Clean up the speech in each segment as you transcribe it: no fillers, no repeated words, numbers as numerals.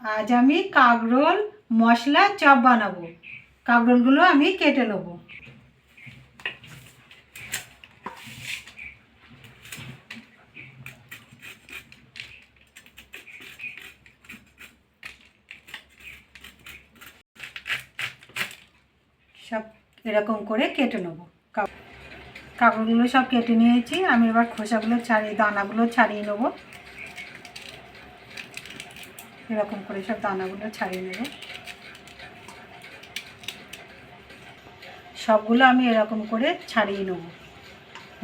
আজ আমি কাঁকরোল মশলা চপ বানাবো। কাঁকরোলগুলো আমি কেটে নেব। সব এরকম করে কেটে নেব। কাঁকরোলগুলো সব কেটে নিয়েছি, আমি এবার খোসাগুলো ছাড়িয়ে দানাগুলো ছাড়িয়ে নেব। এরকম করে সব দানাগুলো ছাড়িয়ে নেব। সবগুলো আমি এরকম করে ছাড়িয়ে নেব,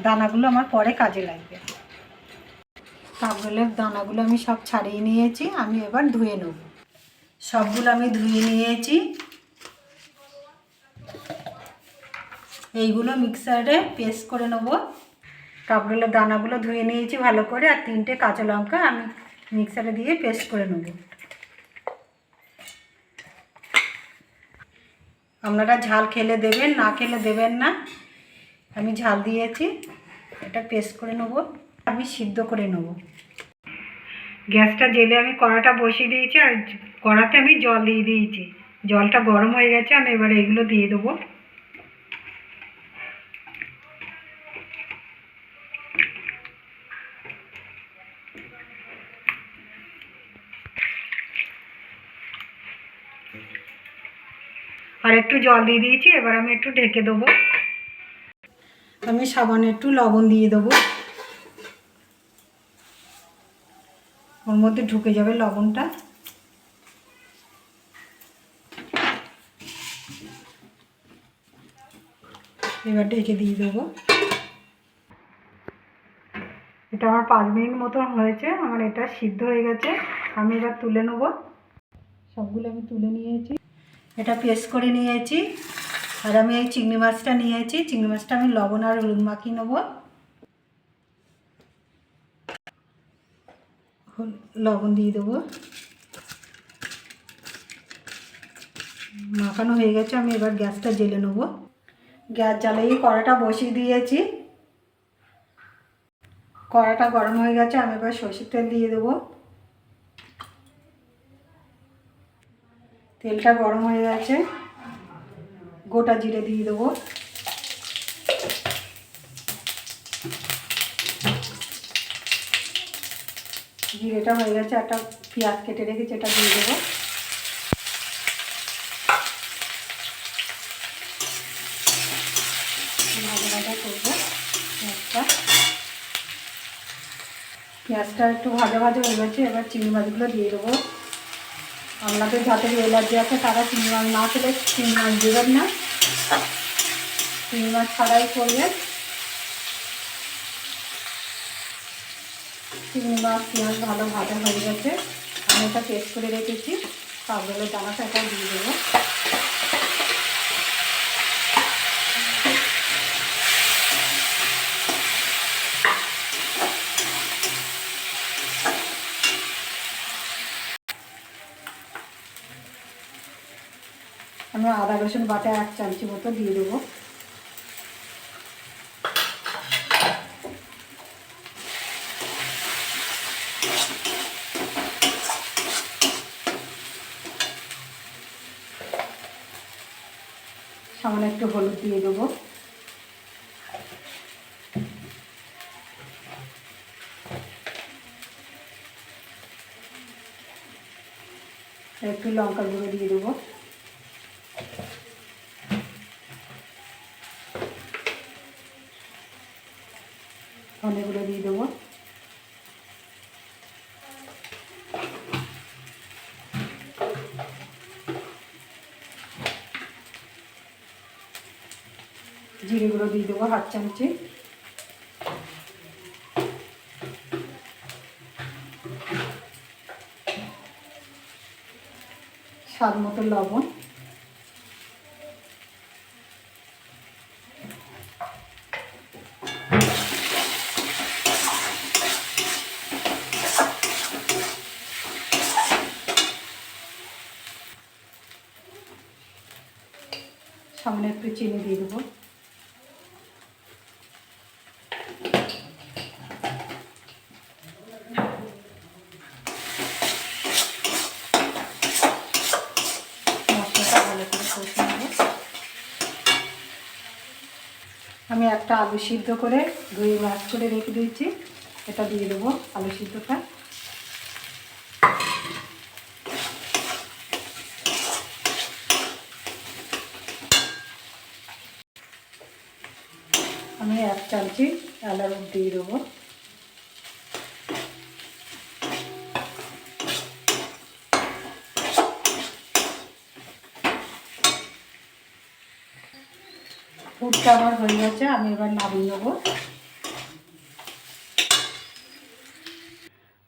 দানাগুলো আমার পরে কাজে লাগবে। কাঁকরোলের দানাগুলো আমি সব ছাড়িয়ে নিয়েছি, আমি এবার ধুয়ে নেব। সবগুলো আমি ধুয়ে নিয়েছি। এইগুলো মিক্সারে পেস্ট করে নেব। কাঁকরোলের দানাগুলো ধুয়ে নিয়েছি ভালো করে, আর 3টে কাঁচা লঙ্কা আমি মিক্সারে দিয়ে পেস্ট করে নেব। আপনারা ঝাল খেলে দেবেন, না খেলে দেবেন না। আমি ঝাল দিয়েছি, এটা পেস্ট করে নেব। আমি সিদ্ধ করে নেব। গ্যাসটা জেলে আমি কড়াটা বসিয়ে দিয়েছি, আর কড়াতে আমি জল দিয়ে দিয়েছি। জলটা গরম হয়ে গেছে, আমি এবারে এগুলো দিয়ে দেবো। আর একটু জল দিয়ে দিয়েছি, এবার আমি একটু ঢেকে দেবো। আমি সামান্য একটু লবণ দিয়ে দেবো, ওর মধ্যে ঢুকে যাবে লবণটা। এবার ঢেকে দিয়ে দেবো। এটা আমার 5 মিনিট মতন হয়েছে, আমার এটা সিদ্ধ হয়ে গেছে। আমি এবার তুলে নেব। সবগুলো আমি তুলে নিয়েছি, এটা পেস্ট করে নিয়েছি। আর আমি এই চিংড়ি মাছটা নিয়েছি, চিংড়ি মাছটা আমি লবণ আর হলুদ মাখিয়ে নেব। লবণ দিয়ে দেবো। মাখানো হয়ে গেছে, আমি এবার গ্যাসটা জ্বেলে নেব। গ্যাস জ্বালিয়ে কড়াটা বসিয়ে দিয়েছি। কড়াটা গরম হয়ে গেছে, আমি এবার সরষের তেল দিয়ে দেবো। তেলটা গরম হয়ে গেছে, গোটা জিরে দিয়ে দেবো। জিরেটা হয়ে গেছে, একটা পেঁয়াজ কেটে রেখেছি, এটা দিয়ে দেবো। ভাজা ভাজা করবো পেঁয়াজটা একটু ভাজা ভাজা হয়ে গেছে। এবার চিংড়ি মাছগুলো দিয়ে দেবো। আপনাদের যাদের অ্যালার্জি আছে তারা চিংড়ি মাছ না খেলে চিংড়ি মাছ দেবেন না, চিংড়ি মাছ ছাড়াই করবেন। চিংড়ি মাছ পেঁয়াজ ভালো ভাজা হয়ে গেছে, আমি এটা পেস্ট করে রেখেছি। কাঁকরোলের দানাটা এটা দিয়ে দেবো। আমি আদা রসুন বাটা 1 চামচি মতো দিয়ে দেবো। সামান্য একটু হলুদ দিয়ে দেবো। একটু লঙ্কা গুঁড়ো দিয়ে দেবো। ধনে গুঁড়ো দিয়ে দেবো। জিরে গুঁড়ো দিয়ে দেবো 1/2 চামচি। স্বাদ মতো লবণ। সামনে একটু চিনি দিয়ে দেবো। একটা আলু সিদ্ধ করে ধুয়ে ম্যাশ করে রেখে দিয়েছি, এটা দিয়ে দেবো আলু সিদ্ধটা। আমি 1 চামচি অ্যারারুট দিয়ে দেবো। পুরটা আমার হয়ে গেছে, আমি এবার নামিয়ে নেবো।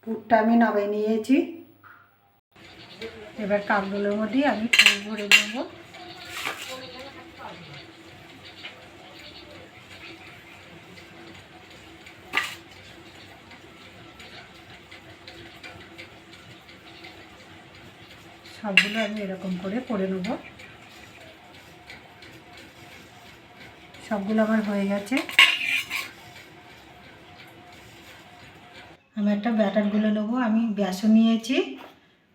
পুরটা আমি নামিয়ে নিয়েছি, এবার কাপগুলোর মধ্যে আমি পুর ভরে নেবো। সবগুলো আমি এরকম করে নেব। সবগুলো আমার হয়ে গেছে। আমি একটা ব্যাটার গুলে নেবো। আমি বেসন নিয়েছি,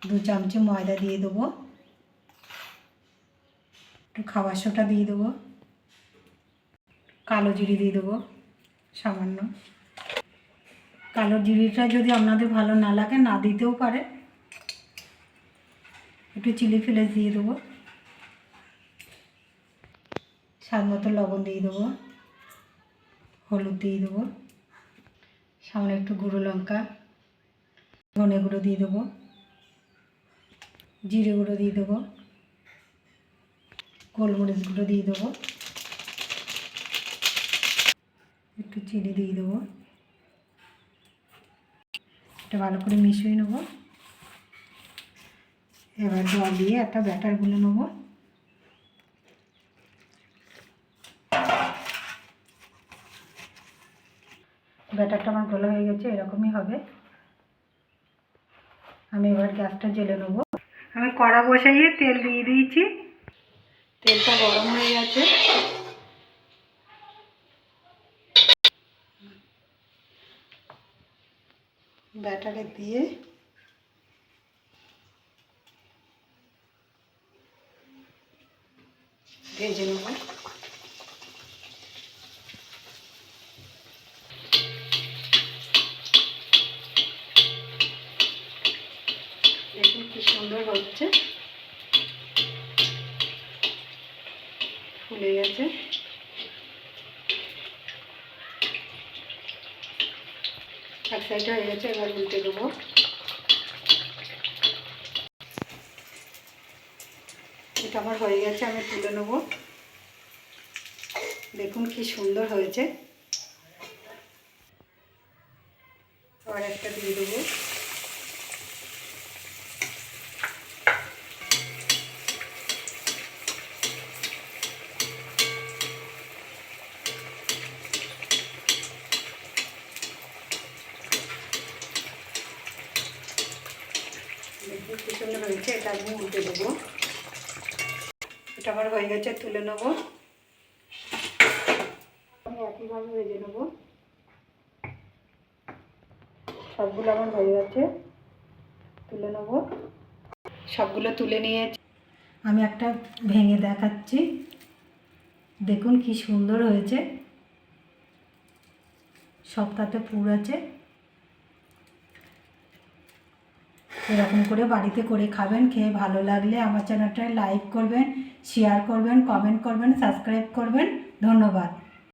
2 চামচি ময়দা দিয়ে দেবো, একটু খাবার সোডা দিয়ে দেবো, কালো জিরে দিয়ে দেবো সামান্য। কালো জিরেটা যদি আপনাদের ভালো না লাগে না দিতেও পারে। একটু চিলি ফ্লেক্স দিয়ে দেবো, স্বাদ মতো লবণ দিয়ে দেবো, হলুদ দিয়ে দেবো, সামনে একটু গুঁড়ো লঙ্কা, ধনে গুঁড়ো দিয়ে দেবো, জিরে গুঁড়ো দিয়ে দেবো, গোলমরিচ গুঁড়ো দিয়ে দেবো, একটু চিনি দিয়ে দেবো। এটা ভালো করে মিশিয়ে নেবো। এবার জল দিয়ে একটা ব্যাটার গুলে নেবো। ব্যাটারটা আমার গোলা হয়ে গেছে, এরকমই হবে। আমি এবার গ্যাসটা জ্বেলে নেব। আমি কড়া বসাইয়ে তেল দিয়ে দিয়েছি, তেলটা গরম হয়ে গেছে। ব্যাটারে দিয়ে ভেজে নেব। দেখুন কি সুন্দর হচ্ছে, ফুলে গেছে। এক সাইডে হয়ে গেছে, এবার উল্টে দেবো। এটা আমার হয়ে গেছে, আমি তুলে নেব। দেখুন কি সুন্দর হয়েছে। আর একটা দিয়ে দেবো। দেখুন কি সুন্দর হয়েছে, এটা আমি উল্টে দেবো। এটা আমার হয়ে গেছে, তুলে নেবো। আমি একইভাবে ভেজে নেবো। সবগুলো আমার হয়ে গেছে, তুলে নেবো। সবগুলো তুলে নিয়েছি, আমি একটা ভেঙে দেখাচ্ছি। দেখুন কি সুন্দর হয়েছে, সবটাতে পুর আছে। এরকম করে বাড়িতে করে খাবেন। খেয়ে ভালো লাগলে আমার চ্যানেলটায় লাইক করবেন, শেয়ার করবেন, কমেন্ট করবেন, সাবস্ক্রাইব করবেন। ধন্যবাদ।